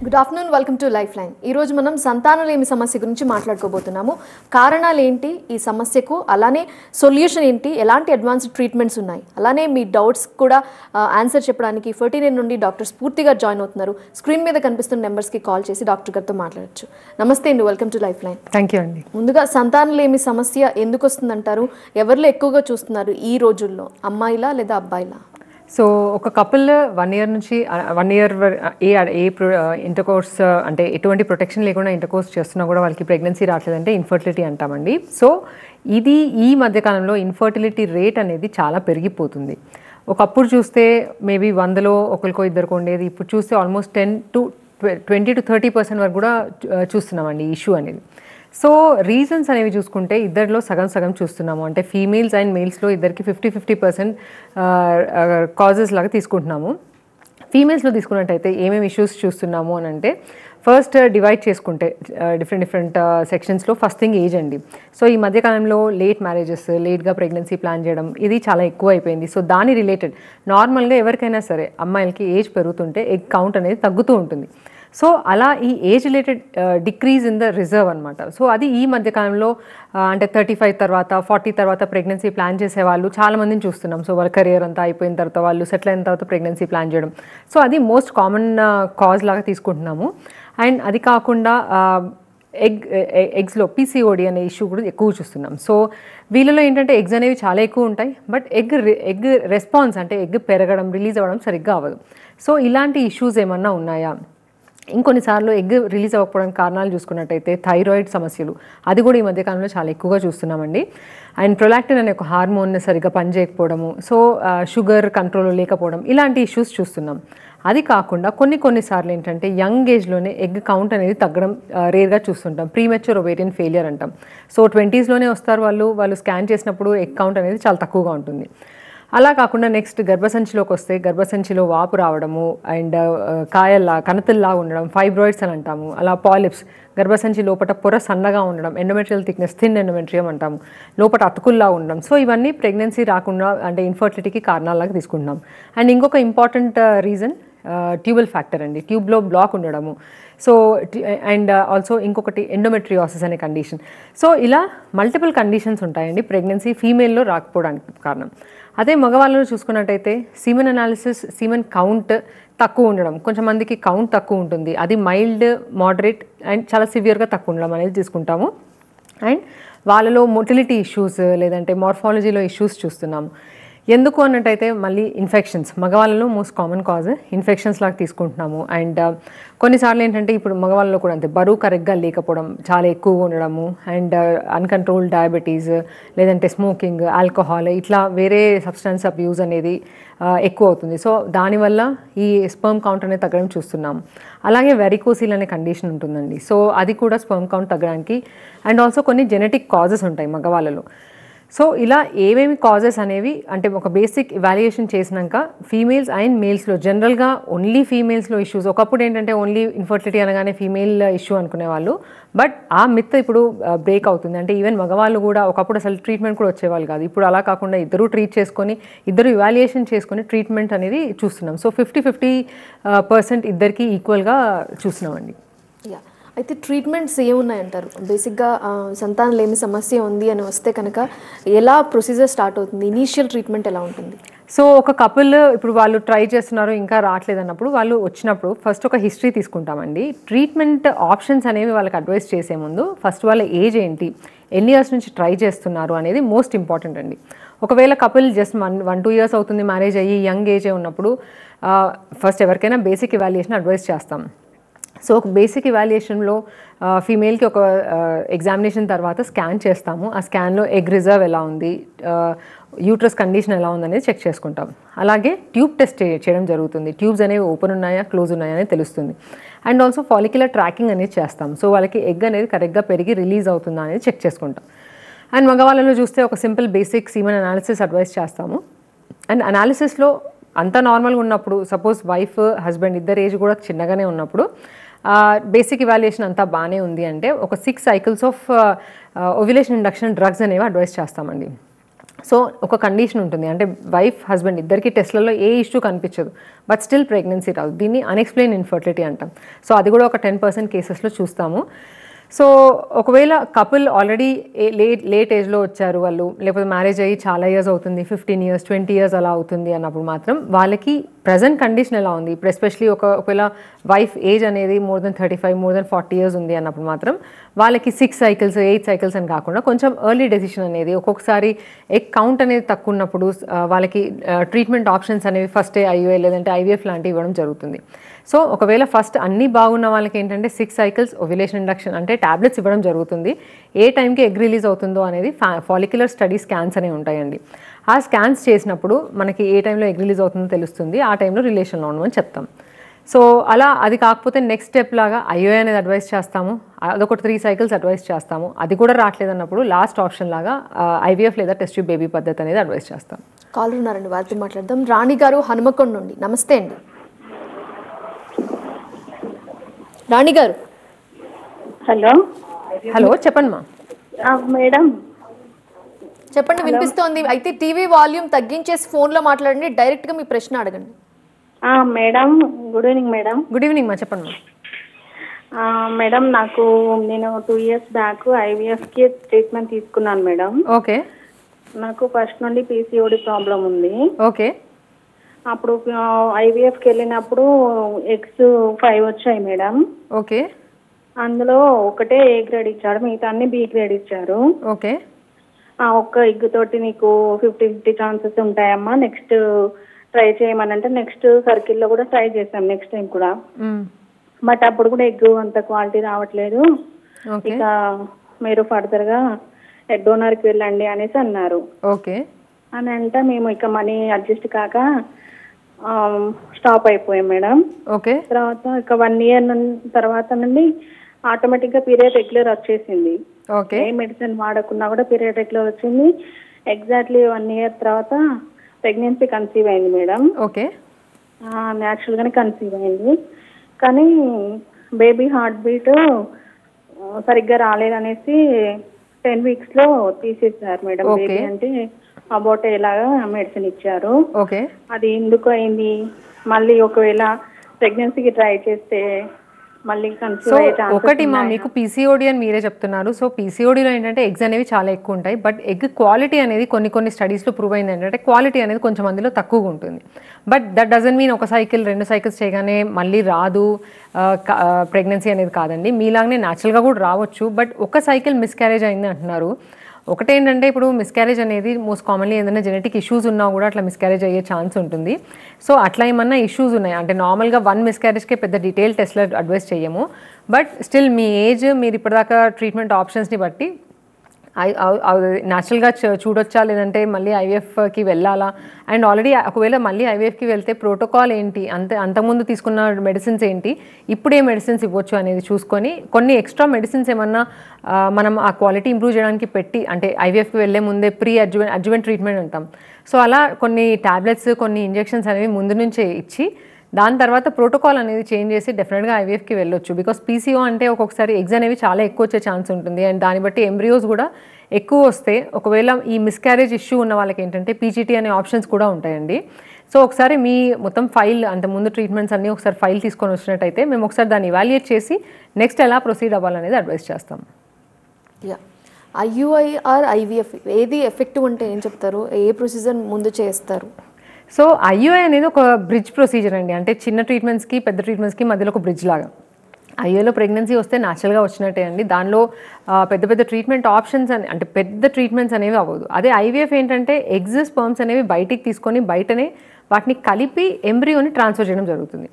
Good afternoon, welcome to life line. ఈరోజు మనం సంతానలేమి సమస్య గురించి మాట్లాడుకోబోతున్నాము. కారణాలు ఏంటి ఈ సమస్యకు, అలానే సొల్యూషన్ ఏంటి, ఎలాంటి అడ్వాన్స్డ్ ట్రీట్మెంట్స్ ఉన్నాయి, అలానే మీ డౌట్స్ కూడా ఆన్సర్ చెప్పడానికి 49 నుండి డాక్టర్స్ పూర్తిగా జాయిన్ అవుతున్నారు. స్క్రీన్ మీద కనిపిస్తున్న నెంబర్స్కి కాల్ చేసి డాక్టర్ గారితో మాట్లాడచ్చు. నమస్తే అండి, welcome to life line. Thank you అండి. ముందుగా సంతానలేమి సమస్య ఎందుకు వస్తుందంటారు? ఎవరిలో ఎక్కువగా చూస్తున్నారు ఈ రోజుల్లో, అమ్మాయిలా లేదా అబ్బాయిలా? సో ఒక కపుల్ 1 year నుంచి 1 year ఇంటర్కోర్స్ అంటే ఎటువంటి ప్రొటెక్షన్ లేకుండా ఇంటర్కోర్స్ చేస్తున్నా కూడా వాళ్ళకి ప్రెగ్నెన్సీ రావట్లేదంటే ఇన్ఫర్టిలిటీ అంటామండి. సో ఇది ఈ మధ్యకాలంలో ఇన్ఫర్టిలిటీ రేట్ అనేది చాలా పెరిగిపోతుంది. ఒకప్పుడు చూస్తే మేబీ 100లో ఒకరికో ఇద్దరికో ఉండేది, ఇప్పుడు చూస్తే ఆల్మోస్ట్ 20 to 30% వరకు కూడా చూస్తున్నామండి ఈ ఇష్యూ అనేది. సో రీజన్స్ అనేవి చూసుకుంటే ఇద్దరిలో సగం సగం చూస్తున్నాము. అంటే ఫీమేల్స్ అండ్ మేల్స్లో ఇద్దరికి 50% కాజెస్ లాగా తీసుకుంటున్నాము. ఫీమేల్స్లో తీసుకున్నట్టయితే ఏమేమి ఇష్యూస్ చూస్తున్నాము అని అంటే, ఫస్ట్ డివైడ్ చేసుకుంటే డిఫరెంట్ సెక్షన్స్లో ఫస్ట్ థింగ్ ఏజ్ అండి. సో ఈ మధ్యకాలంలో లేట్ మ్యారేజెస్, లేట్గా ప్రెగ్నెన్సీ ప్లాన్ చేయడం ఇది చాలా ఎక్కువ అయిపోయింది. సో దాని రిలేటెడ్ నార్మల్గా ఎవరికైనా సరే అమ్మాయిలకి ఏజ్ పెరుగుతుంటే ఎగ్ కౌంట్ అనేది తగ్గుతూ ఉంటుంది. సో అలా ఈ age related decrease in the reserve అనమాట. సో అది ఈ మధ్యకాలంలో అంటే 35 తర్వాత 40 తర్వాత ప్రెగ్నెన్సీ ప్లాన్ చేసేవాళ్ళు చాలామందిని చూస్తున్నాం. సో వాళ్ళ కెరియర్ అంతా అయిపోయిన తర్వాత వాళ్ళు సెటిల్ అయిన తర్వాత ప్రెగ్నెన్సీ ప్లాన్ చేయడం, సో అది మోస్ట్ కామన్ కాజ్ లాగా తీసుకుంటున్నాము. అండ్ అది కాకుండా ఎగ్స్లో పీసీఓడి అనే ఇష్యూ కూడా ఎక్కువ చూస్తున్నాం. సో వీళ్ళలో ఏంటంటే ఎగ్స్ అనేవి చాలా ఎక్కువ ఉంటాయి, బట్ ఎగ్ రెస్పాన్స్ అంటే ఎగ్ పెరగడం, రిలీజ్ అవ్వడం సరిగ్గా అవ్వదు. సో ఇలాంటి ఇష్యూస్ ఏమన్నా ఉన్నాయా? ఇంకొన్నిసార్లు ఎగ్ రిలీజ్ అవ్వకపోవడానికి కారణాలు చూసుకున్నట్టయితే థైరాయిడ్ సమస్యలు, అది కూడా ఈ మధ్యకాలంలో చాలా ఎక్కువగా చూస్తున్నామండి. అండ్ ప్రొలాక్టిన్ అనే ఒక హార్మోన్ సరిగ్గా పనిచేయకపోవడము, సో షుగర్ కంట్రోల్లో లేకపోవడం, ఇలాంటి ఇష్యూస్ చూస్తున్నాం. అది కాకుండా కొన్నిసార్లు ఏంటంటే యంగ్ ఏజ్లోనే ఎగ్ కౌంట్ అనేది తగ్గడం రేర్గా చూస్తుంటాం. ప్రీమెచ్యూర్ ఒవేరియన్ ఫెయిలియర్ అంటాం. సో 20sలోనే వస్తారు వాళ్ళు స్కాన్ చేసినప్పుడు ఎగ్ కౌంట్ అనేది చాలా తక్కువగా ఉంటుంది. అలా కాకుండా నెక్స్ట్ గర్భసంచిలోకి వస్తే గర్భసంచిలో వాపు రావడము అండ్ కణతల్లా ఉండడం, ఫైబ్రాయిడ్స్ అని అంటాము. అలా పాలిప్స్, గర్భసంచి లోపల పొర సన్నగా ఉండడం, ఎండోమెట్రియల్ థిక్నెస్, థిన్ ఎండోమెట్రియం అంటాము, లోపల అతుకుల్లా ఉండడం. సో ఇవన్నీ ప్రెగ్నెన్సీ రాకుండా అంటే ఇన్ఫర్టిలిటీకి కారణాలాగా తీసుకుంటున్నాం. అండ్ ఇంకొక ఇంపార్టెంట్ రీజన్ ట్యూబల్ ఫ్యాక్టర్ అండి, ట్యూబ్లో బ్లాక్ ఉండడము. సో అండ్ ఆల్సో ఇంకొకటి ఎండోమెట్రియోసిస్ అనే కండిషన్. సో ఇలా మల్టిపుల్ కండిషన్స్ ఉంటాయండి ప్రెగ్నెన్సీ ఫీమేల్లో రాకపోవడానికి కారణం. అదే మగవాళ్ళలో చూసుకున్నట్టయితే సీమెన్ అనాలిసిస్, సీమెన్ కౌంట్ తక్కువ ఉండడం, కొంచెం మందికి కౌంట్ తక్కువ ఉంటుంది, అది మైల్డ్, మోడరేట్ అండ్ చాలా సివియర్గా తక్కువ ఉండడం అనేది తీసుకుంటాము. అండ్ వాళ్ళలో మొటిలిటీ ఇష్యూస్ లేదంటే మార్ఫాలజీలో ఇష్యూస్ చూస్తున్నాము. ఎందుకు అన్నట్టయితే మళ్ళీ ఇన్ఫెక్షన్స్, మగవాళ్ళలో మోస్ట్ కామన్ కాజ్ ఇన్ఫెక్షన్స్ లాగా తీసుకుంటున్నాము. అండ్ కొన్నిసార్లు ఏంటంటే ఇప్పుడు మగవాళ్ళలో కూడా అంతే, బరువు కరెక్ట్గా లేకపోవడం, చాలా ఎక్కువగా ఉండడము, అండ్ అన్కంట్రోల్డ్ డయాబెటీస్ లేదంటే స్మోకింగ్, ఆల్కహాల్, ఇట్లా వేరే సబ్స్టెన్స్ అబ్యూస్ అనేది ఎక్కువ అవుతుంది. సో దానివల్ల ఈ స్పర్మ్ కౌంట్ అనేది తగ్గడం చూస్తున్నాము. అలాగే వెరికోసిల్ అనే కండిషన్ ఉంటుందండి. సో అది కూడా స్పర్మ్ కౌంట్ తగ్గడానికి. అండ్ ఆల్సో కొన్ని జెనెటిక్ కాజెస్ ఉంటాయి మగవాళ్ళలో. సో ఇలా ఏమేమి కాజెస్ అనేవి అంటే ఒక బేసిక్ ఇవాల్యుయేషన్ చేసినాక ఫీమేల్స్ అండ్ మేల్స్లో జనరల్గా ఓన్లీ ఫీమేల్స్లో ఇష్యూస్, ఒకప్పుడు ఏంటంటే ఓన్లీ ఇన్ఫర్టిలిటీ అనగానే ఫీమేల్ ఇష్యూ అనుకునేవాళ్ళు, బట్ ఆ మిత్ ఇప్పుడు బ్రేక్ అవుతుంది. అంటే ఈవెన్ మగవాళ్ళు కూడా ఒకప్పుడు అసలు ట్రీట్మెంట్ కూడా వచ్చేవాళ్ళు కాదు, ఇప్పుడు అలా కాకుండా ఇద్దరు ట్రీట్ చేసుకొని ఇద్దరు ఇవాల్యుయేషన్ చేసుకొని ట్రీట్మెంట్ అనేది చూస్తున్నాం. సో 50-50% ఇద్దరికి ఈక్వల్గా చూస్తున్నామండి. అయితే ట్రీట్మెంట్స్ ఏమున్నాయంటారు? బేసిక్గా సంతానలేమి సమస్య ఉంది అని వస్తే కనుక ఎలా ప్రొసీజర్ స్టార్ట్ అవుతుంది? ఇనీషియల్ ట్రీట్మెంట్ ఎలా ఉంటుంది? సో ఒక కపుల్ ఇప్పుడు వాళ్ళు ట్రై చేస్తున్నారు, ఇంకా రావట్లేదు అన్నప్పుడు వాళ్ళు వచ్చినప్పుడు ఫస్ట్ ఒక హిస్టరీ తీసుకుంటామండి. ట్రీట్మెంట్ ఆప్షన్స్ అనేవి వాళ్ళకి అడ్వైస్ చేసే ముందు ఫస్ట్ వాళ్ళ ఏజ్ ఏంటి, ఎన్ని ఇయర్స్ నుంచి ట్రై చేస్తున్నారు అనేది మోస్ట్ ఇంపార్టెంట్ అండి. ఒకవేళ కపుల్ జస్ట్ 1-2 years అవుతుంది మ్యారేజ్ అయ్యి యంగ్ ఏజే ఉన్నప్పుడు ఫస్ట్ ఎవరికైనా బేసిక్ ఇవాల్యుయేషన్ అడ్వైస్ చేస్తాం. సో ఒక బేసిక్ ఇవాల్యుయేషన్లో ఫీమేల్కి ఒక ఎగ్జామినేషన్ తర్వాత స్కాన్ చేస్తాము. ఆ స్కాన్లో ఎగ్ రిజర్వ్ ఎలా ఉంది, యూట్రస్ కండిషన్ ఎలా ఉందనేది చెక్ చేసుకుంటాం. అలాగే ట్యూబ్ టెస్ట్ చేయడం జరుగుతుంది. ట్యూబ్స్ అనేవి ఓపెన్ ఉన్నాయా, క్లోజ్ ఉన్నాయా అనేది తెలుస్తుంది. అండ్ ఆల్సో ఫాలిక్యులర్ ట్రాకింగ్ అనేది చేస్తాం. సో వాళ్ళకి ఎగ్ అనేది కరెక్ట్గా పెరిగి రిలీజ్ అవుతుందా అనేది చెక్ చేసుకుంటాం. అండ్ మగవాళ్ళలో చూస్తే ఒక simple basic semen analysis advise చేస్తాము. అండ్ అనాలిసిస్లో అంతా నార్మల్గా ఉన్నప్పుడు, సపోజ్ వైఫ్ హస్బెండ్ ఇద్దరు ఏజ్ కూడా చిన్నగానే ఉన్నప్పుడు బేసిక్ ఇవాల్యుయేషన్ అంతా బాగానే ఉంది అంటే ఒక 6 cycles of ovulation induction drugs అనేవి అడ్వైస్ చేస్తామండి. సో ఒక కండిషన్ ఉంటుంది, అంటే వైఫ్ హస్బెండ్ ఇద్దరికి టెస్ట్లలో ఏ ఇష్యూ కనిపించదు, బట్ స్టిల్ ప్రెగ్నెన్సీ రాదు. దీన్ని అన్ఎక్స్ప్లెయిన్ ఇన్ఫర్టిలిటీ అంటాం. సో అది కూడా ఒక 10% కేసెస్లో చూస్తాము. సో ఒకవేళ కపుల్ ఆల్రెడీ లేట్ ఏజ్లో వచ్చారు వాళ్ళు, లేకపోతే మ్యారేజ్ అయ్యి చాలా ఇయర్స్ అవుతుంది, 15 years 20 years అలా అవుతుంది అన్నప్పుడు మాత్రం వాళ్ళకి ప్రజెంట్ కండిషన్ ఎలా ఉంది, ఇప్పుడు ఎస్పెషలీ ఒకవేళ వైఫ్ ఏజ్ అనేది more than 35 more than 40 years ఉంది అన్నప్పుడు మాత్రం వాళ్ళకి 6 cycles 8 cycles అని కాకుండా కొంచెం ఎర్లీ డెసిషన్ అనేది, ఒక్కొక్కసారి ఎగ్ కౌంట్ అనేది తక్కువ ఉన్నప్పుడు వాళ్ళకి ట్రీట్మెంట్ ఆప్షన్స్ అనేవి ఫస్ట్ ఐయుఐ లేదంటే ఐవీఎఫ్ లాంటివి ఇవ్వడం జరుగుతుంది. సో ఒకవేళ ఫస్ట్ అన్నీ బాగున్న వాళ్ళకి ఏంటంటే 6 cycles ఓవ్యులేషన్ ఇండక్షన్ అంటే టాబ్లెట్స్ ఇవ్వడం జరుగుతుంది. ఏ టైంకి ఎగ్ రిలీజ్ అవుతుందో అనేది ఫాలిక్యులర్ స్టడీ స్కాన్స్ అనేవి ఉంటాయండి. ఆ స్కాన్స్ చేసినప్పుడు మనకి ఏ టైంలో ఎగ్ రిలీజ్ అవుతుందో తెలుస్తుంది, ఆ టైంలో రిలేషన్లో ఉండమని చెప్తాం. సో అలా అది కాకపోతే నెక్స్ట్ స్టెప్ లాగా ఐఓఐ అనేది అడ్వైస్ చేస్తాము, అదొక 3 cycles అడ్వైస్ చేస్తాము. అది కూడా రావట్లేదన్నప్పుడు లాస్ట్ ఆప్షన్ లాగా ఐవీఎఫ్ లేదా టెస్ట్ ట్యూబ్ బేబీ పద్ధతి అనేది అడ్వైస్ చేస్తాం. కాల్ ఉన్నారండి, వారితో మాట్లాడదాం. రాణి గారు హనుమకొండ నుండి, నమస్తే అండి. రాణి గారు. హలో చెప్పండి మా. మేడం చెప్పండి, వినిపిస్తోంది. అయితే టీవీ వాల్యూమ్ తగ్గించేసి ఫోన్లో మాట్లాడండి, డైరెక్ట్గా మీ ప్రశ్న అడగండి. Madam good evening madam. Good evening మా, చెప్పండి మా. మేడం నేను 2 years బ్యాక్ ఐవీఎఫ్కి ట్రీట్మెంట్ తీసుకున్నాను మేడం. ఓకే. నాకు ఫస్ట్ నుండి పీసీఓడి ప్రాబ్లం ఉంది. ఓకే. అప్పుడు ఐవీఎఫ్కి వెళ్ళినప్పుడు ఎగ్స్ 5 వచ్చాయి మేడం. ఓకే. అందులో ఒకటే ఏ గ్రేడ్ ఇచ్చాడు, మిగతా అన్ని బి గ్రేడ్ ఇచ్చారు. ఓకే. ఒక్క ఎగ్ తోటి నీకు 50-50 ఛాన్సెస్ ఉంటాయమ్మా, నెక్స్ట్ ట్రై చేయమనంటే నెక్స్ట్ సర్కిల్లో కూడా ట్రై చేసాం నెక్స్ట్ టైం కూడా. బట్ అప్పుడు కూడా ఎగ్ అంత క్వాలిటీ రావట్లేదు, ఇక మీరు ఫర్దర్గా ఎగ్ డోనర్కి వెళ్ళండి అనేసి అన్నారు. ఓకే. అని అంటే మేము ఇక మనీ అడ్జస్ట్ కాక స్టాప్ అయిపోయాం మేడం. ఓకే. తర్వాత ఇక 1 year తర్వాత నుండి ఆటోమేటిక్గా పీరియడ్ రెగ్యులర్ వచ్చేసింది. ఓకే. ఏ మెడిసిన్ వాడకున్నా కూడా పీరియడ్ రెగ్యులర్ వచ్చింది. ఎగ్జాక్ట్లీ 1 year తర్వాత ప్రెగ్నెన్సీ కన్సీవ్ అయింది మేడం. ఓకే. న్యాచురల్గానే కన్సీవ్ అయింది, కానీ బేబీ హార్ట్ బీట్ సరిగ్గా రాలేదనేసి 10 weeksలో తీసేసారు మేడం. బేబీ అంటే అబౌట్ ఎలాగా మెడిసిన్ ఇచ్చారు. ఓకే. అది ఎందుకు అయింది, మళ్ళీ ఒకవేళ ప్రెగ్నెన్సీకి ట్రై చేస్తే మళ్ళీ కన్సీవ్ అయ్యే ఛాన్సెస్ ఒకటి మా మీకు పీసీఓడి అని మీరే చెప్తున్నారు. సో పీసీఓడిలో ఏంటంటే ఎగ్స్ అనేవి చాలా ఎక్కువ ఉంటాయి, బట్ ఎగ్ క్వాలిటీ అనేది కొన్ని స్టడీస్లో ప్రూవ్ అయింది ఏంటంటే క్వాలిటీ అనేది కొంచెం మందిలో తక్కువగా ఉంటుంది. బట్ దట్ డజన్ మీన్ ఒక సైకిల్ 2 cycles చేయగానే మళ్ళీ రాదు ప్రెగ్నెన్సీ అనేది కాదండి. మీలాగనే న్యాచురల్గా కూడా రావచ్చు, బట్ ఒక సైకిల్ మిస్క్యారేజ్ అయింది అంటున్నారు. ఒకటేంటంటే ఇప్పుడు మిస్క్యారేజ్ అనేది మోస్ట్ కామన్లీ ఏదైనా జెనెటిక్ ఇష్యూస్ ఉన్నా కూడా అట్లా మిస్క్యారేజ్ అయ్యే ఛాన్స్ ఉంటుంది. సో అట్లా ఏమన్నా ఇష్యూస్ ఉన్నాయి అంటే నార్మల్గా 1 miscarriageకే పెద్ద డీటెయిల్ టెస్ట్లో అడ్వైస్ చేయము, బట్ స్టిల్ మీ ఏజ్ మీరు ఇప్పటిదాకా ట్రీట్మెంట్ ఆప్షన్స్ని బట్టి న్యాచురల్గా చూడొచ్చా లేదంటే మళ్ళీ ఐవీఎఫ్కి వెళ్ళాలా, అండ్ ఆల్రెడీ ఒకవేళ మళ్ళీ ఐవీఎఫ్కి వెళ్తే ప్రోటోకాల్ ఏంటి, అంతకుముందు తీసుకున్న మెడిసిన్స్ ఏంటి, ఇప్పుడు ఏ మెడిసిన్స్ ఇవ్వచ్చు అనేది చూసుకొని కొన్ని ఎక్స్ట్రా మెడిసిన్స్ ఏమన్నా మనం ఆ క్వాలిటీ ఇంప్రూవ్ చేయడానికి పెట్టి, అంటే ఐవీఎఫ్కి వెళ్ళే ముందే ప్రీ అడ్జువెంట్ ట్రీట్మెంట్ అంటాం. సో అలా కొన్ని టాబ్లెట్స్ కొన్ని ఇంజెక్షన్స్ అనేవి ముందు నుంచే ఇచ్చి దాని తర్వాత ప్రోటోకాల్ అనేది చేంజ్ చేసి డెఫినెట్గా ఐవీఎఫ్కి వెళ్ళొచ్చు. బికాస్ పీసీఓ అంటే ఒక్కొక్కసారి ఎగ్స్ అనేవి చాలా ఎక్కువ వచ్చే ఛాన్స్ ఉంటుంది, అండ్ దాన్ని బట్టి ఎంబ్రియోస్ కూడా ఎక్కువ వస్తే ఒకవేళ ఈ మిస్క్యారేజ్ ఇష్యూ ఉన్న వాళ్ళకి ఏంటంటే పీజీటీ అనే ఆప్షన్స్ కూడా ఉంటాయండి. సో ఒకసారి మీ మొత్తం ఫైల్ అంటే ముందు ట్రీట్మెంట్స్ అన్నీ ఒకసారి ఫైల్ తీసుకొని వచ్చినట్టయితే మేము ఒకసారి దాన్ని ఇవాల్యుయేట్ చేసి నెక్స్ట్ ఎలా ప్రొసీడ్ అవ్వాలనేది అడ్వైస్ చేస్తాం. ఐయుఐ ఆర్ ఐవీఎఫ్ ఏది ఎఫెక్టివ్ అంటే ఏం చెప్తారు, ఏ ప్రొసీజర్ ముందు చేస్తారు? సో ఐయుఐ అనేది ఒక బ్రిడ్జ్ ప్రొసీజర్ అండి, అంటే చిన్న ట్రీట్మెంట్స్కి పెద్ద ట్రీట్మెంట్స్కి మధ్యలో ఒక బ్రిడ్జ్ లాగా. ఐయుఐలో ప్రెగ్నెన్సీ వస్తే న్యాచురల్గా వచ్చినట్టే అండి, దానిలో పెద్ద ట్రీట్మెంట్ ఆప్షన్స్ అంటే పెద్ద ట్రీట్మెంట్స్ అనేవి అవ్వదు. అదే ఐవీఎఫ్ ఏంటంటే ఎగ్స్ స్పర్మ్స్ అనేవి బయటికి తీసుకొని బయటనే వాటిని కలిపి ఎంబ్రియోని ట్రాన్స్ఫర్ చేయడం జరుగుతుంది.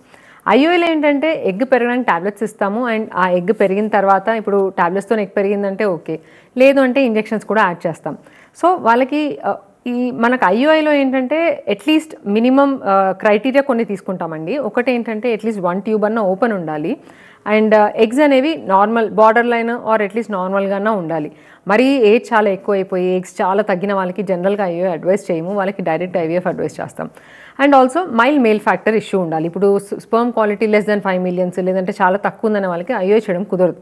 ఐయుఐలో ఏంటంటే ఎగ్ పెరగడానికి టాబ్లెట్స్ ఇస్తాము, అండ్ ఆ ఎగ్ పెరిగిన తర్వాత ఇప్పుడు టాబ్లెట్స్తో ఎగ్ పెరిగిందంటే ఓకే, లేదు అంటే ఇంజెక్షన్స్ కూడా యాడ్ చేస్తాం. సో వాళ్ళకి మనకు ఐయుఐలో ఏంటంటే అట్లీస్ట్ మినిమం క్రైటీరియా కొన్ని తీసుకుంటామండి. ఒకటి ఏంటంటే అట్లీస్ట్ 1 tube అన్న ఓపెన్ ఉండాలి, అండ్ ఎగ్స్ అనేవి normal border line or at least నార్మల్గానే ఉండాలి. మరి ఏజ్ చాలా ఎక్కువ అయిపోయి ఎగ్స్ చాలా తగ్గిన వాళ్ళకి జనరల్గా ఐయుఐ అడ్వైస్ చేయము, వాళ్ళకి డైరెక్ట్ ఐవీఎఫ్ అడ్వైస్ చేస్తాం. And also mild male factor issue ఉండాలి. ఇప్పుడు sperm quality less than 5 million లేదంటే చాలా తక్కువ ఉందనే వాళ్ళకి ఐయుఐ చేయడం కుదరదు.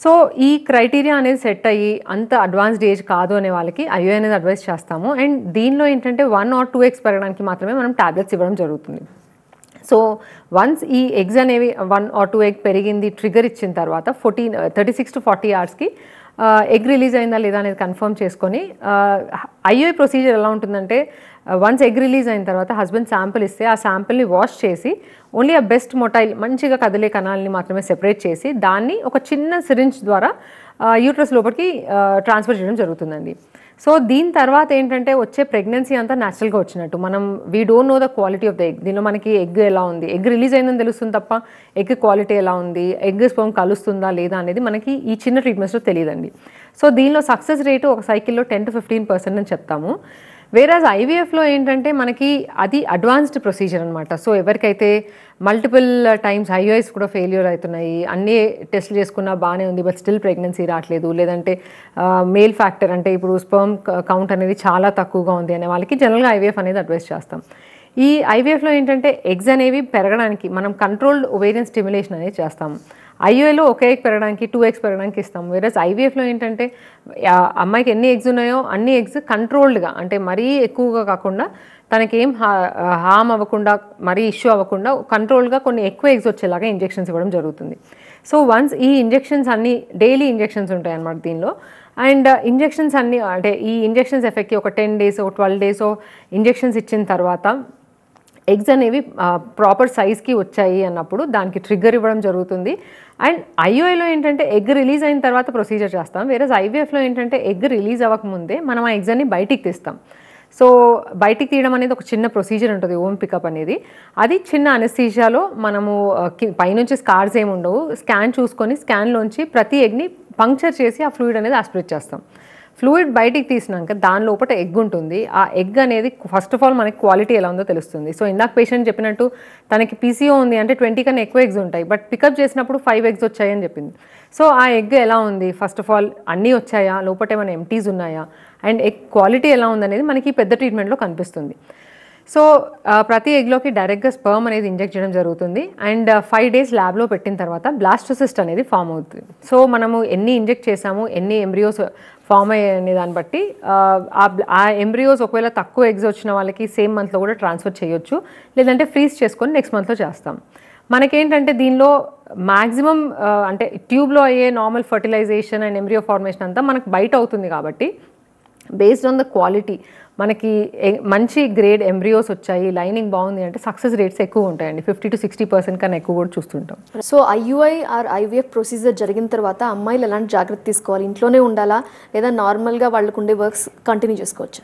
సో ఈ క్రైటీరియా అనేది సెట్ అయ్యి అంత అడ్వాన్స్డ్ ఏజ్ కాదు అనే వాళ్ళకి ఐయుఐ అనేది అడ్వైస్ చేస్తాము. అండ్ దీనిలో ఏంటంటే 1 or 2x పెరగడానికి మాత్రమే మనం టాబ్లెట్స్ ఇవ్వడం జరుగుతుంది. సో వన్స్ ఈ ఎగ్స్ అనేవి 1 or 2 ఎగ్ పెరిగింది ట్రిగర్ ఇచ్చిన తర్వాత 36 to 40 అవర్స్కి ఎగ్ రిలీజ్ అయిందా లేదా అనేది కన్ఫర్మ్ చేసుకొని ఐయుఐ ప్రొసీజర్ ఎలా ఉంటుందంటే వన్స్ ఎగ్ రిలీజ్ అయిన తర్వాత హస్బెండ్ శాంపిల్ ఇస్తే ఆ శాంపిల్ని వాష్ చేసి ఓన్లీ ఆ బెస్ట్ మొటైల్ మంచిగా కదిలే కణాలని మాత్రమే సెపరేట్ చేసి దాన్ని ఒక చిన్న సిరింజ్ ద్వారా యూట్రస్ లోపలికి ట్రాన్స్ఫర్ చేయడం జరుగుతుందండి. సో దీని తర్వాత ఏంటంటే వచ్చే ప్రెగ్నెన్సీ అంతా న్యాచురల్గా వచ్చినట్టు. మనం we don't know the quality of the egg. దీనిలో మనకి ఎగ్ ఎలా ఉంది, ఎగ్ రిలీజ్ అయిందని తెలుస్తుంది తప్ప ఎగ్ క్వాలిటీ ఎలా ఉంది, ఎగ్ స్పర్మ్ కలుస్తుందా లేదా అనేది మనకి ఈ చిన్న ట్రీట్మెంట్స్లో తెలియదండి. సో దీనిలో సక్సెస్ రేటు ఒక సైకిల్లో 10 to 15% అని చెప్తాము. వేరాజ్ ఐవీఎఫ్లో ఏంటంటే మనకి అది అడ్వాన్స్డ్ ప్రొసీజర్ అనమాట. సో ఎవరికైతే మల్టిపుల్ టైమ్స్ ఐయుఐస్ కూడా ఫెయిల్యూర్ అవుతున్నాయి, అన్నీ టెస్ట్లు చేసుకున్నా బాగానే ఉంది బట్ స్టిల్ ప్రెగ్నెన్సీ రావట్లేదు, లేదంటే మేల్ ఫ్యాక్టర్ అంటే ఇప్పుడు స్పర్మ్ కౌంట్ అనేది చాలా తక్కువగా ఉంది అనే వాళ్ళకి జనరల్గా ఐవీఎఫ్ అనేది అడ్వైస్ చేస్తాం. ఈ ఐవీఎఫ్లో ఏంటంటే ఎగ్స్ అనేవి పెరగడానికి మనం కంట్రోల్డ్ ఓవేరియన్ స్టిమ్యులేషన్ అనేది చేస్తాము. ఐయుఐలో ఒక ఎగ్ పెరగడానికి 2 eggs పెరగడానికి ఇస్తాము. వేరేస్ ఐవీఎఫ్లో ఏంటంటే అమ్మాయికి ఎన్ని ఎగ్స్ ఉన్నాయో అన్ని ఎగ్స్ కంట్రోల్డ్గా అంటే మరీ ఎక్కువగా కాకుండా తనకేం హామ్ అవ్వకుండా మరీ ఇష్యూ అవ్వకుండా కంట్రోల్గా కొన్ని ఎక్కువ ఎగ్స్ వచ్చేలాగా ఇంజెక్షన్స్ ఇవ్వడం జరుగుతుంది. సో వన్స్ ఈ ఇంజెక్షన్స్ అన్ని డైలీ ఇంజెక్షన్స్ ఉంటాయి అన్నమాట దీనిలో. అండ్ ఇంజెక్షన్స్ అన్ని అంటే ఈ ఇంజెక్షన్స్ ఎఫెక్ట్కి ఒక 10 days 12 days ఇంజెక్షన్స్ ఇచ్చిన తర్వాత ఎగ్స్ అనేవి ప్రాపర్ సైజ్కి వచ్చాయి అన్నప్పుడు దానికి ట్రిగ్గర్ ఇవ్వడం జరుగుతుంది. అండ్ ఐయుఐలో ఏంటంటే ఎగ్ రిలీజ్ అయిన తర్వాత ప్రొసీజర్ చేస్తాం. వేరే ఐవీఎఫ్లో ఏంటంటే ఎగ్ రిలీజ్ అవ్వకముందే మనం ఆ ఎగ్స్ అన్ని బయటికి తీస్తాం. సో బయటికి తీయడం అనేది ఒక చిన్న ప్రొసీజర్ ఉంటుంది, ఓమ్ పికప్ అనేది. అది చిన్న అనెస్థీషియాలో మనము పైనుంచి స్కార్స్ ఏమి ఉండవు, స్కాన్ చూసుకొని స్కాన్లోంచి ప్రతి ఎగ్ని పంక్చర్ చేసి ఆ ఫ్లూయిడ్ అనేది ఆస్పిరేట్ చేస్తాం. ఫ్లూయిడ్ బయటికి తీసినాక దాని లోపల ఎగ్ ఉంటుంది. ఆ ఎగ్ అనేది ఫస్ట్ ఆఫ్ ఆల్ మనకి క్వాలిటీ ఎలా ఉందో తెలుస్తుంది. సో ఇందాక పేషెంట్ చెప్పినట్టు తనకి పీసీఓ ఉంది అంటే 20 కన్నా ఎక్కువ ఎగ్స్ ఉంటాయి, బట్ పికప్ చేసినప్పుడు 5 eggs వచ్చాయని చెప్పింది. సో ఆ ఎగ్ ఎలా ఉంది, ఫస్ట్ ఆఫ్ ఆల్ అన్నీ వచ్చాయా, లోపల ఏమైనా ఎంటీస్ ఉన్నాయా, అండ్ ఎగ్ క్వాలిటీ ఎలా ఉందనేది మనకి పెద్ద ట్రీట్మెంట్లో కనిపిస్తుంది. సో ప్రతి ఎగ్లోకి డైరెక్ట్గా స్పర్మ్ అనేది ఇంజెక్ట్ చేయడం జరుగుతుంది. అండ్ 5 days ల్యాబ్లో పెట్టిన తర్వాత బ్లాస్టోసిస్ట్ అనేది ఫామ్ అవుతుంది. సో మనము ఎన్ని ఇంజెక్ట్ చేసాము, ఎన్ని ఎంబ్రియోస్ ఫామ్ అయ్యే దాన్ని బట్టి ఆ ఎంబ్రియోస్ ఒకవేళ తక్కువ ఎగ్స్ వచ్చిన వాళ్ళకి సేమ్ మంత్లో కూడా ట్రాన్స్ఫర్ చేయొచ్చు, లేదంటే ఫ్రీజ్ చేసుకొని నెక్స్ట్ మంత్లో చేస్తాం. మనకేంటంటే దీనిలో మ్యాక్సిమం అంటే ట్యూబ్లో అయ్యే normal fertilisation and embryo formation అంతా మనకు బయట అవుతుంది కాబట్టి బేస్డ్ ఆన్ ద క్వాలిటీ మనకి మంచి గ్రేడ్ ఎంబ్రియోస్ వచ్చాయి, లైనింగ్ బాగుంది అంటే సక్సెస్ రేట్స్ ఎక్కువ ఉంటాయండి. 50 to 60% కన్నా ఎక్కువ కూడా చూస్తుంటాం. So IUI or IVF procedure జరిగిన తర్వాత అమ్మాయిలు ఎలాంటి జాగ్రత్త తీసుకోవాలి, ఇంట్లోనే ఉండాలా లేదా నార్మల్గా వాళ్ళకు ఉండే వర్క్స్ కంటిన్యూ చేసుకోవచ్చా?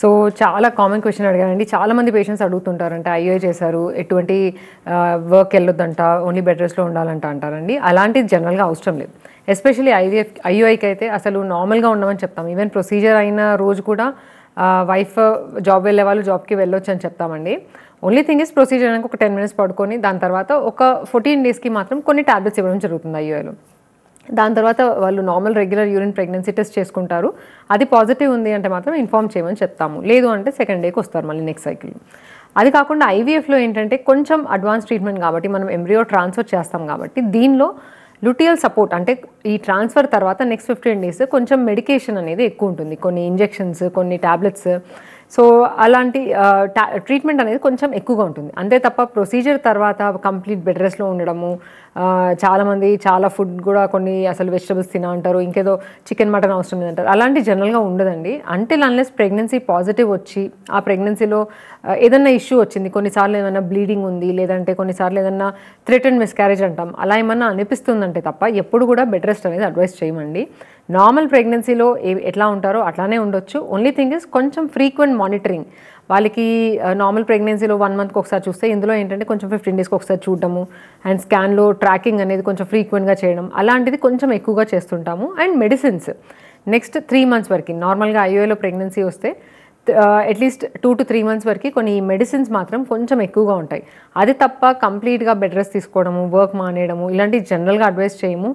సో చాలా కామన్ క్వశ్చన్ అడిగానండి. చాలామంది పేషెంట్స్ అడుగుతుంటారంటే ఐయుఐ చేశారు ఎటువంటి వర్క్ వెళ్ళొద్దంట, ఓన్లీ బెడ్ రెస్ట్లో ఉండాలంట అంటారండి. అలాంటిది జనరల్గా అవసరం లేదు. ఎస్పెషల్లీ ఐయుఐకి అయితే అసలు నార్మల్గా ఉండమని చెప్తాం. ఈవెన్ ప్రొసీజర్ అయిన రోజు కూడా వైఫ్ జాబ్ వెళ్ళే వాళ్ళు జాబ్కి వెళ్ళొచ్చు అని చెప్తామండి. ఓన్లీ థింగ్ ఇస్ ప్రొసీజర్ అయినాక ఒక 10 minutes పడుకొని దాని తర్వాత ఒక 14 daysకి మాత్రం కొన్ని టాబ్లెట్స్ ఇవ్వడం జరుగుతుంది ఐయుఐలో. దాని తర్వాత వాళ్ళు normal regular urine pregnancy test చేసుకుంటారు. అది పాజిటివ్ ఉంది అంటే మాత్రం ఇన్ఫార్మ్ చేయమని చెప్తాము, లేదు అంటే 2nd dayకి వస్తారు మళ్ళీ నెక్స్ట్ సైకిల్. అది కాకుండా ఐవీఎఫ్లో ఏంటంటే కొంచెం అడ్వాన్స్ ట్రీట్మెంట్ కాబట్టి మనం ఎంబ్రియో ట్రాన్స్ఫర్ చేస్తాం కాబట్టి దీనిలో లుటియల్ సపోర్ట్ అంటే ఈ ట్రాన్స్ఫర్ తర్వాత నెక్స్ట్ 15 days కొంచెం మెడికేషన్ అనేది ఎక్కువ ఉంటుంది, కొన్ని ఇంజెక్షన్స్, కొన్ని టాబ్లెట్స్. సో అలాంటి ట్రీట్మెంట్ అనేది కొంచెం ఎక్కువగా ఉంటుంది. అంతే తప్ప ప్రొసీజర్ తర్వాత కంప్లీట్ బెడ్ రెస్ట్లో ఉండడము, చాలామంది చాలా ఫుడ్ కూడా కొన్ని అసలు వెజిటబుల్స్ తిన అంటారు, ఇంకేదో చికెన్ మటన్ అవసరం లేదంటారు. అలాంటి జనరల్గా ఉండదండి. అంటిల్ అన్లెస్ ప్రెగ్నెన్సీ పాజిటివ్ వచ్చి ఆ ప్రెగ్నెన్సీలో ఏదన్నా ఇష్యూ వచ్చింది, కొన్నిసార్లు ఏమైనా బ్లీడింగ్ ఉంది, లేదంటే కొన్నిసార్లు ఏదన్నా థ్రెటన్ మిస్క్యారేజ్ అంటాం, అలా ఏమన్నా అనిపిస్తుందంటే తప్ప ఎప్పుడు కూడా బెడ్ రెస్ట్ అనేది అడ్వైస్ చేయమండి. నార్మల్ ప్రెగ్నెన్సీలో ఎట్లా ఉంటారో అట్లానే ఉండొచ్చు. ఓన్లీ థింగ్ ఇస్ కొంచెం ఫ్రీక్వెంట్ మానిటరింగ్. వాళ్ళకి నార్మల్ ప్రెగ్నెన్సీలో 1 monthకి ఒకసారి చూస్తే ఇందులో ఏంటంటే కొంచెం 15 daysకి ఒకసారి చూడటము అండ్ స్కాన్లో ట్రాకింగ్ అనేది కొంచెం ఫ్రీక్వెంట్గా చేయడం అలాంటిది కొంచెం ఎక్కువగా చేస్తుంటాము. అండ్ మెడిసిన్స్ నెక్స్ట్ 3 months వరకు నార్మల్గా ఐయుఐలో ప్రెగ్నెన్సీ వస్తే అట్లీస్ట్ 2 to 3 months వరకు కొన్ని మెడిసిన్స్ మాత్రం కొంచెం ఎక్కువగా ఉంటాయి. అది తప్ప కంప్లీట్గా బెడ్ రెస్ట్ తీసుకోవడము, వర్క్ మానేయడము ఇలాంటివి జనరల్గా అడ్వైస్ చేయము.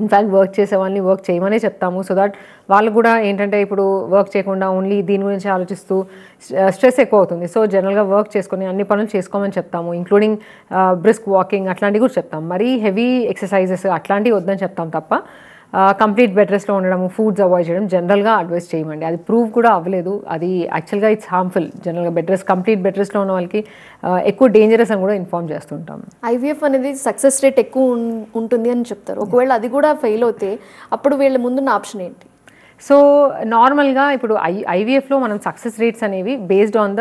ఇన్ఫ్యాక్ట్ వర్క్ చేసే వాళ్ళని వర్క్ చేయమనే చెప్తాము. సో దట్ వాళ్ళు కూడా ఏంటంటే ఇప్పుడు వర్క్ చేయకుండా ఓన్లీ దీని గురించి ఆలోచిస్తూ స్ట్రెస్ ఎక్కువ అవుతుంది. సో జనరల్గా వర్క్ చేసుకొని అన్ని పనులు చేసుకోమని చెప్తాము, ఇంక్లూడింగ్ బ్రిస్క్ వాకింగ్ అట్లాంటివి కూడా చెప్తాం. మరీ హెవీ ఎక్సర్సైజెస్ అట్లాంటివి వద్దని చెప్తాం తప్ప కంప్లీట్ బెడ్ రెస్ట్లో ఉండడం, ఫుడ్స్ అవాయిడ్ చేయడం జనరల్గా అడ్వైస్ చేయమండి. అది ప్రూవ్ కూడా అవ్వలేదు. అది యాక్చువల్గా ఇట్స్ హార్మ్ఫుల్. జనరల్గా కంప్లీట్ బెడ్ రెస్ట్లో ఉన్న వాళ్ళకి ఎక్కువ డేంజరస్ అని కూడా ఇన్ఫార్మ్ చేస్తుంటాం. ఐవీఎఫ్ అనేది సక్సెస్ రేట్ ఎక్కువ ఉంటుంది అని చెప్తారు. ఒకవేళ అది కూడా ఫెయిల్ అవుతే అప్పుడు వీళ్ళ ముందున్న ఆప్షన్ ఏంటి? సో నార్మల్గా ఇప్పుడు ఐవీఎఫ్లో మనం సక్సెస్ రేట్స్ అనేవి బేస్డ్ ఆన్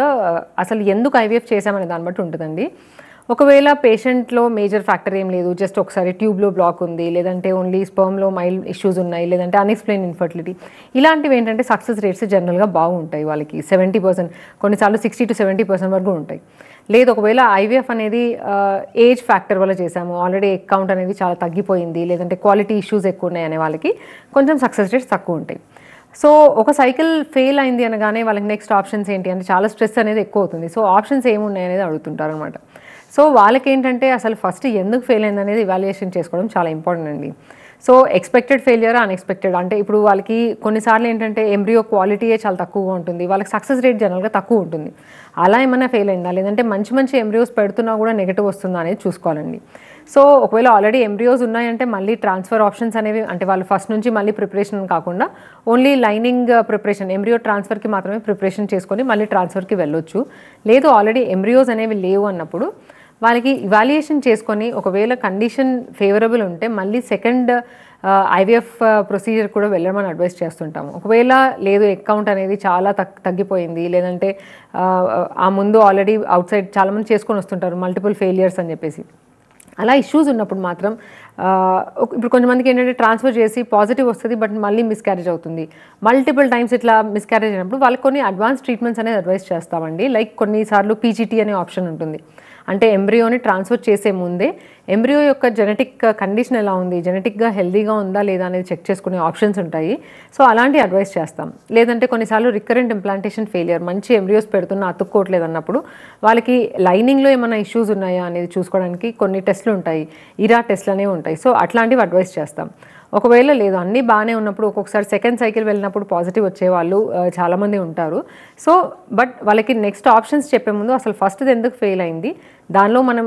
అసలు ఎందుకు ఐవీఎఫ్ చేసామనే దాన్ని బట్టి ఉంటుందండి. ఒకవేళ పేషెంట్లో మేజర్ ఫ్యాక్టర్ ఏం లేదు, జస్ట్ ఒకసారి ట్యూబ్లో బ్లాక్ ఉంది, లేదంటే ఓన్లీ స్పర్మ్లో మైల్డ్ ఇష్యూస్ ఉన్నాయి, లేదంటే అన్ఎక్స్ప్లెయిన్ ఇన్ఫర్టిలిటీ, ఇలాంటివి ఏంటంటే సక్సెస్ రేట్స్ జనరల్గా బాగుంటాయి. వాళ్ళకి 70%, కొన్నిసార్లు 60 to 70% వరకు ఉంటాయి. లేదు ఒకవేళ ఐవీఎఫ్ అనేది ఏజ్ ఫ్యాక్టర్ వల్ల చేసాము, ఆల్రెడీ ఎగ్ కౌంట్ అనేది చాలా తగ్గిపోయింది, లేదంటే క్వాలిటీ ఇష్యూస్ ఎక్కువ ఉన్నాయి అనే వాళ్ళకి కొంచెం సక్సెస్ రేట్స్ తక్కువ ఉంటాయి. సో ఒక సైకిల్ ఫెయిల్ అయింది అనగానే వాళ్ళకి నెక్స్ట్ ఆప్షన్స్ ఏంటి అంటే చాలా స్ట్రెస్ అనేది ఎక్కువ అవుతుంది. సో ఆప్షన్స్ ఏమున్నాయి అనేది అడుగుతుంటారు అనమాట. సో వాళ్ళకి ఏంటంటే అసలు ఫస్ట్ ఎందుకు ఫెయిల్ అయింది అనేది ఇవాల్యుయేషన్ చేసుకోవడం చాలా ఇంపార్టెంట్ అండి. సో ఎక్స్పెక్టెడ్ ఫెయిలియర్, అన్ఎక్స్పెక్టెడ్ అంటే ఇప్పుడు వాళ్ళకి కొన్నిసార్లు ఏంటంటే ఎంబ్రియో క్వాలిటీయే చాలా తక్కువగా ఉంటుంది, వాళ్ళకి సక్సెస్ రేట్ జనరల్గా తక్కువ ఉంటుంది. అలా ఏమైనా ఫెయిల్ అయిందా, లేదంటే మంచి మంచి ఎంబ్రియోస్ పెడుతున్నా కూడా నెగిటివ్ వస్తుందా అనేది చూసుకోవాలండి. సో ఒకవేళ ఆల్రెడీ ఎంబ్రియోస్ ఉన్నాయంటే మళ్ళీ ట్రాన్స్ఫర్ ఆప్షన్స్ అనేవి, అంటే వాళ్ళు ఫస్ట్ నుంచి మళ్ళీ ప్రిపరేషన్ కాకుండా ఓన్లీ లైనింగ్ ప్రిపరేషన్, ఎంబ్రియో ట్రాన్స్ఫర్కి మాత్రమే ప్రిపరేషన్ చేసుకొని మళ్ళీ ట్రాన్స్ఫర్కి వెళ్ళొచ్చు. లేదు ఆల్రెడీ ఎంబ్రియోస్ అనేవి లేవు అన్నప్పుడు వాళ్ళకి ఇవాల్యుయేషన్ చేసుకొని ఒకవేళ కండిషన్ ఫేవరబుల్ ఉంటే మళ్ళీ సెకండ్ ఐవీఎఫ్ ప్రొసీజర్ కూడా వెళ్ళమని అడ్వైస్ చేస్తుంటాము. ఒకవేళ లేదు ఎగ్ కౌంట్ అనేది చాలా తగ్గిపోయింది, లేదంటే ఆ ముందు ఆల్రెడీ అవుట్ సైడ్ చాలామంది చేసుకొని వస్తుంటారు మల్టిపుల్ ఫెయిలియర్స్ అని చెప్పేసి, అలా ఇష్యూస్ ఉన్నప్పుడు మాత్రం ఇప్పుడు కొంతమందికి ఏంటంటే ట్రాన్స్ఫర్ చేసి పాజిటివ్ వస్తుంది బట్ మళ్ళీ మిస్క్యారేజ్ అవుతుంది, మల్టిపుల్ టైమ్స్ ఇట్లా మిస్క్యారేజ్ అయినప్పుడు వాళ్ళకి కొన్ని అడ్వాన్స్ ట్రీట్మెంట్స్ అనేది అడ్వైస్ చేస్తామండి. లైక్ కొన్నిసార్లు పీజీటీ అనే ఆప్షన్ ఉంటుంది. అంటే ఎంబ్రియోని ట్రాన్స్ఫర్ చేసే ముందే ఎంబ్రియో యొక్క జెనెటిక్ కండిషన్ ఎలా ఉంది, జెనెటిక్గా హెల్దీగా ఉందా లేదా అనేది చెక్ చేసుకునే ఆప్షన్స్ ఉంటాయి. సో అలాంటి అడ్వైస్ చేస్తాం. లేదంటే కొన్నిసార్లు రికరెంట్ ఇంప్లాంటేషన్ ఫెయిలియర్, మంచి ఎంబ్రియోస్ పెడుతున్నా అతుక్కోవట్లేదు అన్నప్పుడు వాళ్ళకి లైనింగ్లో ఏమైనా ఇష్యూస్ ఉన్నాయా అనేది చూసుకోవడానికి కొన్ని టెస్ట్లు ఉంటాయి, ఇరా టెస్ట్లు అనేవి ఉంటాయి. సో అట్లాంటివి అడ్వైస్ చేస్తాం. ఒకవేళ లేదు అన్నీ బాగానే ఉన్నప్పుడు ఒక్కొక్కసారి సెకండ్ సైకిల్ వెళ్ళినప్పుడు పాజిటివ్ వచ్చేవాళ్ళు చాలామంది ఉంటారు. సో బట్ వాళ్ళకి నెక్స్ట్ ఆప్షన్స్ చెప్పే ముందు అసలు ఫస్ట్ది ఎందుకు ఫెయిల్ అయింది, దానిలో మనం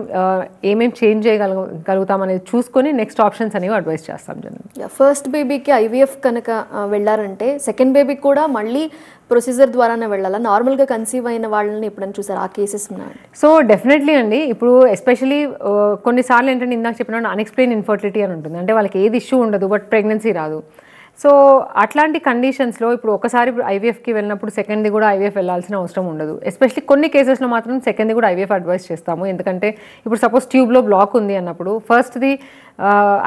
ఏమేమి చేంజ్ చేయగలుగుతాం అనేది చూసుకొని నెక్స్ట్ ఆప్షన్స్ అనేవి అడ్వైస్ చేస్తాం. జనరల్ ఫస్ట్ బేబీకి ఐవీఎఫ్ కనుక వెళ్ళారంటే సెకండ్ బేబీకి కూడా మళ్ళీ ప్రొసీజర్ ద్వారానే వెళ్ళాలా? నార్మల్గా కన్సీవ్ అయిన వాళ్ళని ఎప్పుడైనా చూసారు ఆ కేసెస్ ఉన్నాయి? సో డెఫినెట్లీ అండి. ఇప్పుడు ఎస్పెషలీ కొన్నిసార్లు ఏంటంటే ఇందాక చెప్పిన అన్ఎక్స్ప్లెయిన్ ఇన్ఫర్టిలిటీ అని ఉంటుంది, అంటే వాళ్ళకి ఏది ఇష్యూ ఉండదు బట్ ప్రెగ్నెన్సీ రాదు. సో అట్లాంటి కండిషన్స్లో ఇప్పుడు ఒకసారి ఐవీఎఫ్కి వెళ్ళినప్పుడు సెకండ్ది కూడా ఐవీఎఫ్ వెళ్ళాల్సిన అవసరం ఉండదు. ఎస్పెషలీ కొన్ని కేసెస్లో మాత్రం సెకండ్ది కూడా ఐవీఎఫ్ అడ్వైస్ చేస్తాము. ఎందుకంటే ఇప్పుడు సపోజ్ ట్యూబ్లో బ్లాక్ ఉంది అన్నప్పుడు ఫస్ట్ది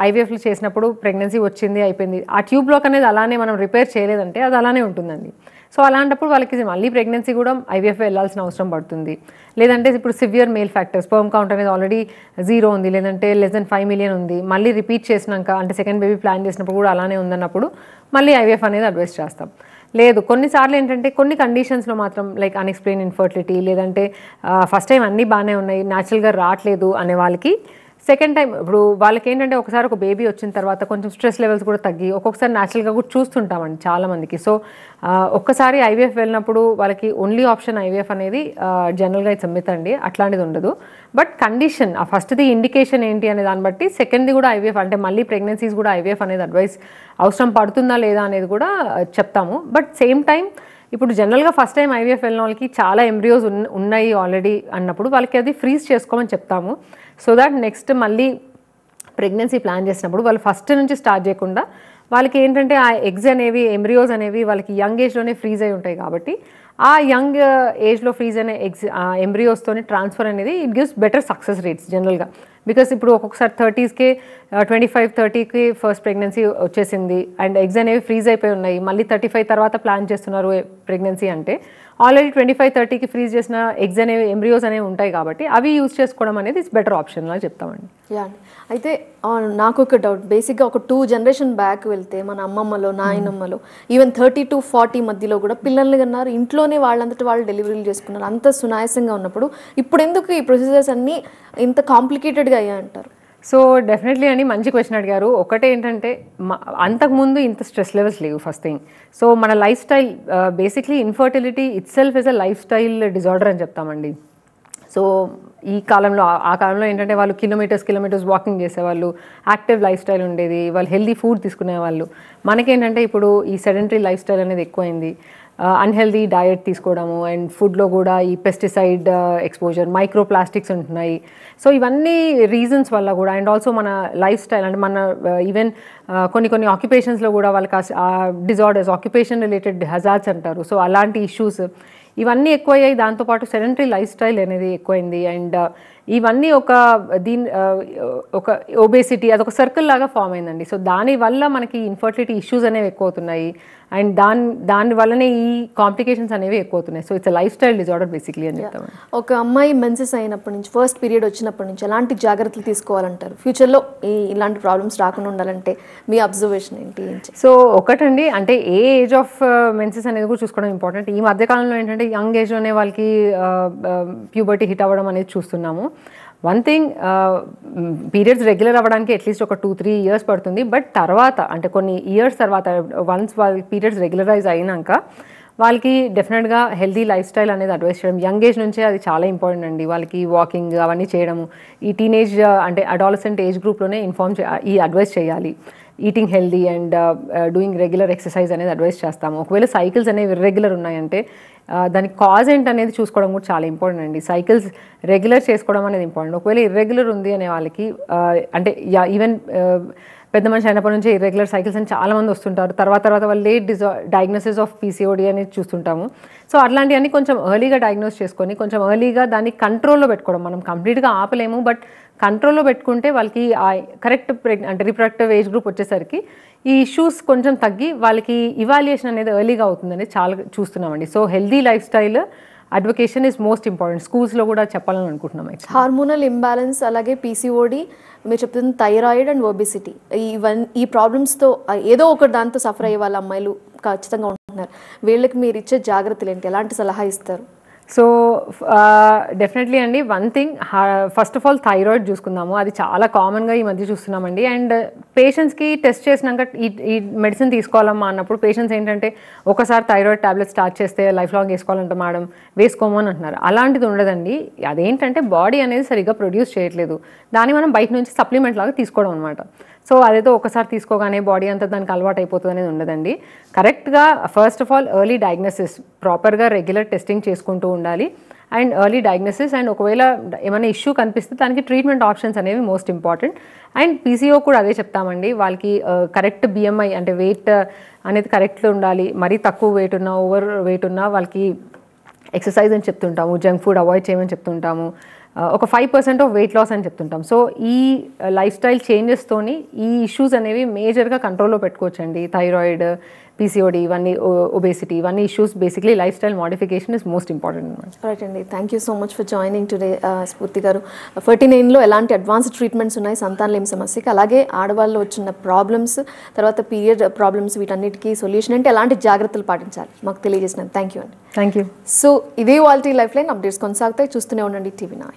ఐవీఎఫ్లో చేసినప్పుడు ప్రెగ్నెన్సీ వచ్చింది అయిపోయింది, ఆ ట్యూబ్ బ్లాక్ అనేది అలానే మనం రిపేర్ చేయలేదంటే అది అలానే ఉంటుందండి. సో అలాంటప్పుడు వాళ్ళకి మళ్ళీ ప్రెగ్నెన్సీ కూడా ఐవీఎఫ్ వెళ్ళాల్సిన అవసరం పడుతుంది. లేదంటే ఇప్పుడు severe male factor, sperm count అనేది ఆల్రెడీ 0 ఉంది, లేదంటే <5 million ఉంది, మళ్ళీ రిపీట్ చేసినాక అంటే సెకండ్ బేబీ ప్లాన్ చేసినప్పుడు కూడా అలానే ఉందన్నప్పుడు మళ్ళీ ఐవీఎఫ్ అనేది అడ్వైస్ చేస్తాం. లేదు కొన్నిసార్లు ఏంటంటే కొన్ని కండిషన్స్లో మాత్రం లైక్ అన్ఎక్స్ప్లెయిన్ ఇన్ఫర్టిలిటీ, లేదంటే ఫస్ట్ టైం అన్నీ బాగానే ఉన్నాయి న్యాచురల్గా రావట్లేదు అనే వాళ్ళకి సెకండ్ టైం ఇప్పుడు వాళ్ళకి ఏంటంటే ఒకసారి ఒక బేబీ వచ్చిన తర్వాత కొంచెం స్ట్రెస్ లెవెల్స్ కూడా తగ్గి ఒక్కొక్కసారి న్యాచురల్గా కూడా చూస్తుంటామండి చాలామందికి. సో ఒక్కసారి ఐవీఎఫ్ వెళ్ళినప్పుడు వాళ్ళకి ఓన్లీ ఆప్షన్ ఐవీఎఫ్ అనేది జనరల్గా ఇట్స్ మిత్ అండి, అట్లాంటిది ఉండదు. బట్ కండిషన్ ఆ ఫస్ట్ది ఇండికేషన్ ఏంటి అనే దాన్ని బట్టి సెకండ్ది కూడా ఐవీఎఫ్ అంటే మళ్ళీ ప్రెగ్నెన్సీస్ కూడా ఐవీఎఫ్ అనేది అడ్వైస్ అవసరం పడుతుందా లేదా అనేది కూడా చెప్తాము. బట్ సేమ్ టైం ఇప్పుడు జనరల్గా ఫస్ట్ టైం ఐవీఎఫ్ వెళ్ళిన వాళ్ళకి చాలా ఎంబ్రియోస్ ఉన్నాయి ఆల్రెడీ అన్నప్పుడు వాళ్ళకి అది ఫ్రీజ్ చేసుకోమని చెప్తాము. సో దాట్ నెక్స్ట్ మళ్ళీ ప్రెగ్నెన్సీ ప్లాన్ చేసినప్పుడు వాళ్ళు ఫస్ట్ నుంచి స్టార్ట్ చేయకుండా వాళ్ళకి ఏంటంటే ఆ ఎగ్స్ అనేవి ఎంబ్రియోస్ అనేవి వాళ్ళకి యంగ్ ఏజ్లోనే ఫ్రీజ్ అయి ఉంటాయి కాబట్టి ఆ యంగ్ ఏజ్లో ఫ్రీజ్ అయిన ఎగ్స్ ఎంబ్రియోస్తోని ట్రాన్స్ఫర్ అనేది it gives better success rates జనరల్గా. బికాస్ ఇప్పుడు ఒక్కొక్కసారి 30sకే 25-30కి ఫస్ట్ ప్రెగ్నెన్సీ వచ్చేసింది అండ్ ఎగ్స్ అనేవి ఫ్రీజ్ అయిపోయి ఉన్నాయి, మళ్ళీ 35 తర్వాత ప్లాన్ చేస్తున్నారు ప్రెగ్నెన్సీ అంటే ఆల్రెడీ 25-30కి ఫ్రీజ్ చేసిన ఎగ్స్ అనేవి ఎంబ్రియోస్ అనేవి ఉంటాయి కాబట్టి అవి యూజ్ చేసుకోవడం అనేది ఇట్స్ బెటర్ ఆప్షన్ అని చెప్తామండి. యా అయితే నాకు ఒక డౌట్, బేసిక్గా ఒక 2 జనరేషన్ బ్యాక్ వెళ్తే మన అమ్మమ్మలో నాయనమ్మలో ఈవెన్ 30 to 40 మధ్యలో కూడా పిల్లల్ని కన్నారు, ఇంట్లోనే వాళ్ళంతటి వాళ్ళు డెలివరీలు చేసుకున్నారు, అంత సునాయాసంగా ఉన్నప్పుడు ఇప్పుడు ఎందుకు ఈ ప్రొసీజర్స్ అన్నీ ఇంత కాంప్లికేటెడ్గా అయ్యాయి అంటారు? సో డెఫినెట్లీ అండి, మంచి క్వశ్చన్ అడిగారు. ఒకటే ఏంటంటే అంతకుముందు ఇంత స్ట్రెస్ లెవెల్స్ లేవు ఫస్ట్ థింగ్. సో మన life style, basically infertility it self is a life style disorder అని చెప్తామండి. సో ఈ కాలంలో, ఆ కాలంలో ఏంటంటే వాళ్ళు కిలోమీటర్స్ వాకింగ్ చేసేవాళ్ళు, యాక్టివ్ లైఫ్ స్టైల్ ఉండేది, వాళ్ళు హెల్దీ ఫుడ్ తీసుకునేవాళ్ళు. మనకేంటంటే ఇప్పుడు ఈ సెడెంటరీ లైఫ్ స్టైల్ అనేది ఎక్కువైంది. అన్హెల్దీ డయట్ తీసుకోవడము, అండ్ ఫుడ్లో కూడా ఈ పెస్టిసైడ్ ఎక్స్పోజర్, మైక్రో ప్లాస్టిక్స్ ఉంటున్నాయి. సో ఇవన్నీ రీజన్స్ వల్ల కూడా, అండ్ ఆల్సో మన లైఫ్ స్టైల్ అంటే మన ఈవెన్ కొన్ని ఆక్యుపేషన్స్లో కూడా వాళ్ళకి డిజార్డర్స్, ఆక్యుపేషన్ రిలేటెడ్ హజార్డ్స్ అంటారు. సో అలాంటి ఇష్యూస్ ఇవన్నీ ఎక్కువయ్యాయి. దాంతోపాటు సెడెంటరీ లైఫ్ స్టైల్ అనేది ఎక్కువైంది. అండ్ ఇవన్నీ ఒక ఒబేసిటీ, అదొక సర్కిల్ లాగా ఫామ్ అయిందండి. సో దానివల్ల మనకి ఇన్ఫర్టిలిటీ ఇష్యూస్ అనేవి ఎక్కువ అవుతున్నాయి, అండ్ దాని వల్లనే ఈ కాంప్లికేషన్స్ అనేవి ఎక్కువ అవుతున్నాయి. So it's life style disorder basically అని చెప్తాము. ఒక అమ్మాయి మెన్సెస్ అయినప్పటి నుంచి, ఫస్ట్ పీరియడ్ వచ్చినప్పటి నుంచి ఎలాంటి జాగ్రత్తలు తీసుకోవాలంటారు? ఫ్యూచర్లో ఇలాంటి ప్రాబ్లమ్స్ రాకుండా ఉండాలంటే మీ అబ్జర్వేషన్ ఏంటి? సో ఒకటండి, అంటే ఏ ఏజ్ ఆఫ్ మెన్సెస్ అనేది కూడా చూసుకోవడం ఇంపార్టెంట్. ఈ మధ్యకాలంలో ఏంటంటే యంగ్ ఏజ్లోనే వాళ్ళకి ప్యూబర్టీ హిట్ అవ్వడం అనేది చూస్తున్నాము. వన్ థింగ్, పీరియడ్స్ రెగ్యులర్ అవ్వడానికి అట్లీస్ట్ ఒక 2-3 years పడుతుంది. బట్ తర్వాత అంటే కొన్ని ఇయర్స్ తర్వాత, వన్స్ వాళ్ళ పీరియడ్స్ రెగ్యులరైజ్ అయినాక వాళ్ళకి డెఫినెట్గా హెల్దీ లైఫ్ స్టైల్ అనేది అడ్వైస్ చేయడం, యంగ్ ఏజ్ నుంచే అది చాలా ఇంపార్టెంట్ అండి. వాళ్ళకి వాకింగ్ అవన్నీ చేయడము, ఈ టీనేజ్ అంటే అడాలసెంట్ ఏజ్ గ్రూప్లోనే ఈ అడ్వైస్ చేయాలి. Eating healthy and doing regular exercise అనేది అడ్వైస్ చేస్తాము. ఒకవేళ సైకిల్స్ అనేవి ఇర్రెగ్యులర్ ఉన్నాయంటే దానికి కాజ్ ఏంటి అనేది చూసుకోవడం కూడా చాలా ఇంపార్టెంట్ అండి. సైకిల్స్ రెగ్యులర్ చేసుకోవడం అనేది ఇంపార్టెంట్. ఒకవేళ ఇర్రెగ్యులర్ ఉంది అనే వాళ్ళకి అంటే ఈవెన్ పెద్ద మనిషి అయినప్పటి నుంచి ఇర్రెగ్యులర్ సైకిల్స్ అని చాలామంది వస్తుంటారు. తర్వాత వాళ్ళు లేట్ డయాగ్నోసిస్ ఆఫ్ పీసీఓడి అనేది చూస్తుంటాము. సో అట్లాంటివన్నీ కొంచెం ఎర్లీగా డయాగ్నోస్ చేసుకొని కొంచెం ఎర్లీగా దాన్ని కంట్రోల్లో పెట్టుకోవడం. మనం కంప్లీట్గా ఆపలేము, బట్ కంట్రోల్లో పెట్టుకుంటే వాళ్ళకి కరెక్ట్ అంటే రిప్రొడక్టివ్ ఏజ్ గ్రూప్ వచ్చేసరికి ఈ ఇష్యూస్ కొంచెం తగ్గి వాళ్ళకి ఇవాల్యుయేషన్ అనేది ఎర్లీగా అవుతుందని చాలా చూస్తున్నామండి. So healthy lifestyle advocation is most important. స్కూల్స్లో కూడా చెప్పాలని అనుకుంటున్నాం. హార్మోనల్ ఇంబ్యాలెన్స్, అలాగే పీసీఓడి, మీరు చెప్తున్న థైరాయిడ్ అండ్ ఒబెసిటీ, ఈ ప్రాబ్లమ్స్తో ఏదో ఒకటి దాంతో సఫర్ అయ్యే వాళ్ళ అమ్మాయిలు ఖచ్చితంగా ఉంటున్నారు. వీళ్ళకి మీరు ఇచ్చే జాగ్రత్తలు ఏంటి? ఎలాంటి సలహా ఇస్తారు? సో డెఫినెట్లీ అండి, one thing, first of all thyroid చూసుకుందాము. అది చాలా కామన్గా ఈ మధ్య చూస్తున్నామండి. అండ్ పేషెంట్స్కి టెస్ట్ చేసినాక ఈ మెడిసిన్ తీసుకోవాలమ్మా అన్నప్పుడు పేషెంట్స్ ఏంటంటే ఒకసారి థైరాయిడ్ టాబ్లెట్ స్టార్ట్ చేస్తే లైఫ్ లాంగ్ వేసుకోవాలంటే మేడం వేసుకోమని అంటున్నారు. అలాంటిది ఉండదండి. అదేంటంటే బాడీ అనేది సరిగ్గా ప్రొడ్యూస్ చేయట్లేదు, దాన్ని మనం బయట నుంచి సప్లిమెంట్ లాగా తీసుకోవడం అనమాట. సో అదేదో ఒకసారి తీసుకోగానే బాడీ అంతా దానికి అలవాటు అయిపోతుంది అనేది ఉండదండి. కరెక్ట్గా first of all early diagnosis, ప్రాపర్గా రెగ్యులర్ టెస్టింగ్ చేసుకుంటూ ఉండాలి. అండ్ ఎర్లీ డయాగ్నోసిస్, అండ్ ఒకవేళ ఏమైనా ఇష్యూ కనిపిస్తే దానికి ట్రీట్మెంట్ ఆప్షన్స్ అనేవి మోస్ట్ ఇంపార్టెంట్. అండ్ పీసీఓ కూడా అదే చెప్తామండి, వాళ్ళకి కరెక్ట్ బిఎంఐ అంటే వెయిట్ అనేది కరెక్ట్గా ఉండాలి. మరీ తక్కువ వెయిట్ ఉన్నా, ఓవర్ వెయిట్ ఉన్నా వాళ్ళకి ఎక్సర్సైజ్ అని చెప్తుంటాము, జంక్ ఫుడ్ అవాయిడ్ చేయమని చెప్తుంటాము, ఒక 5% ఆఫ్ వెయిట్ లాస్ అని చెప్తుంటాం. సో ఈ లైఫ్ స్టైల్ చేంజెస్తోని ఈ ఇష్యూస్ అనేవి మేజర్గా కంట్రోల్లో పెట్టుకోవచ్చండి. థైరాయిడ్, పీసీఓడి, ఇవన్నీ ఒబేసిటీ, ఇవన్నీ issues basically life style modification is most important అనమాట. రైట్ అండి, thank you so much for joining today స్ఫూర్తి గారు. 49లో ఎలాంటి అడ్వాన్స్డ్ ట్రీట్మెంట్స్ ఉన్నాయి సంతానలేమి సమస్యకి, అలాగే ఆడవాళ్ళు వచ్చిన ప్రాబ్లమ్స్, తర్వాత పీరియడ్ ప్రాబ్లమ్స్, వీటన్నిటికీ సొల్యూషన్ అంటే ఎలాంటి జాగ్రత్తలు పాటించాలి మాకు తెలియజేసినారు. థ్యాంక్ యూ అండి. Thank you. సో ఇదే వాల్టీ లైఫ్ లైన్ అప్డేట్స్ కొనసాగుతాయి. చూస్తూనే ఉండండి TV9.